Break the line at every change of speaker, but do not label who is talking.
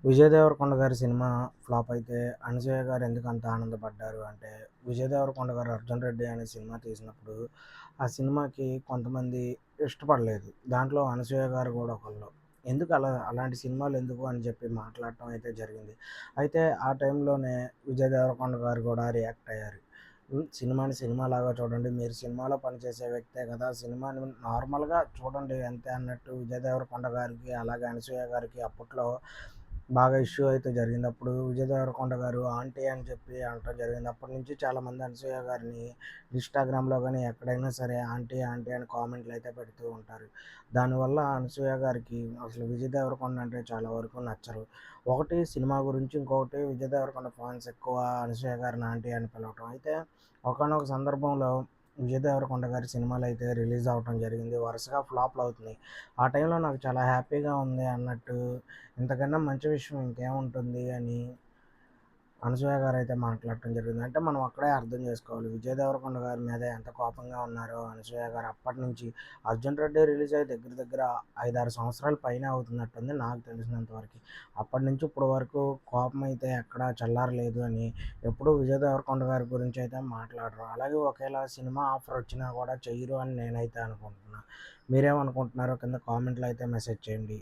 విజయ్ దేవరకొండ గారి cinema flop అయితే, అనసూయ గారు ఎందుకంత ఆనందపడ్డారు అంటే, విజయ్ దేవరకొండ గారు 'అర్జున్ రెడ్డి' అనే సినిమా తీసినప్పుడు, ఆ సినిమాకి కొంతమంది ఇష్టపడలేదు. దాంట్లో అనసూయ గారు కూడా ఒకళ్ళు. ఎందుకు అలాంటి సినిమాలు ఎందుకు అని చెప్పి మాట్లాడటం అయితే జరిగింది. అయితే ఆ టైంలోనే విజయ్ దేవరకొండ గారు కూడా రియాక్ట్ అయ్యారు. సినిమాని సినిమాలాగా చూడండి. మీరు సినిమాలో పనిచేసే వ్యక్తే కదా! సినిమాని నార్మల్‌గా చూడండి అంతే అన్నట్టు విజయ్ దేవరకొండ గారికి, అలాగే అనసూయ గారికి అప్పట్లో బాగా ఇష్యూ అయితే జరిగింది. అప్పుడు విజయ్ దేవరకొండ గారు ఆంటీ అని చెప్పి అనటం జరిగింది. అప్పటి నుంచి చాలామంది అనసూయ గారిని ఇన్‌స్టాగ్రామ్‌లో గాని ఎక్కడైనా సరే ఆంటీ, ఆంటీ అని కామెంట్లు అయితే పెడుతూ ఉంటారు. దానివల్ల అనసూయ గారికి అసలు విజయ్ దేవరకొండ అంటే చాలా వరకు నచ్చరు. ఒకటి సినిమా గురించి, ఇంకొకటి విజయ్ దేవరకొండ ఫ్యాన్స్ ఎక్కువ అనసూయ గారిని ఆంటీ అని పిలవటం. అయితే ఒకానొక సందర్భంలో విజయ్ దేవరకొండ గారి సినిమాలైతే రిలీజ్ అవ్వటం జరిగింది. వరుసగా ఫ్లాప్‌లు అవుతున్నాయి. ఆ టైంలో నాకు చాలా హ్యాపీగా ఉంది అన్నట్టు, ఇంతకన్నా మంచి విషయం ఇంకేముంటుంది అని అనసూయ గారైతే మాట్లాడటం జరిగింది. అంటే మనం అక్కడే అర్థం చేసుకోవాలి. విజయ్ దేవరకొండ గారి మీద ఎంత కోపంగా ఉన్నారో అనసూయ గారు అప్పటినుంచి. 'అర్జున్ రెడ్డి' రిలీజ్ అయ్యి దగ్గర దగ్గర 5, 6 సంవత్సరాల పైనే అవుతున్నట్టుంది నాకు తెలిసినంత వరకి. అప్పటి నుంచి ఇప్పటి వరకు కోపం అయితే ఎక్కడా చల్లారలేదు అని ఎప్పుడూ విజయ్ దేవరకొండ గారి గురించి అయితే మాట్లాడరు. అలాగే ఒకేళ సినిమా ఆఫర్ వచ్చినా కూడా చెయ్యరు అని నేనైతే అనుకుంటున్నా. మీరేమనుకుంటున్నారో కింద కామెంట్‌లో అయితే మెసేజ్ చేయండి.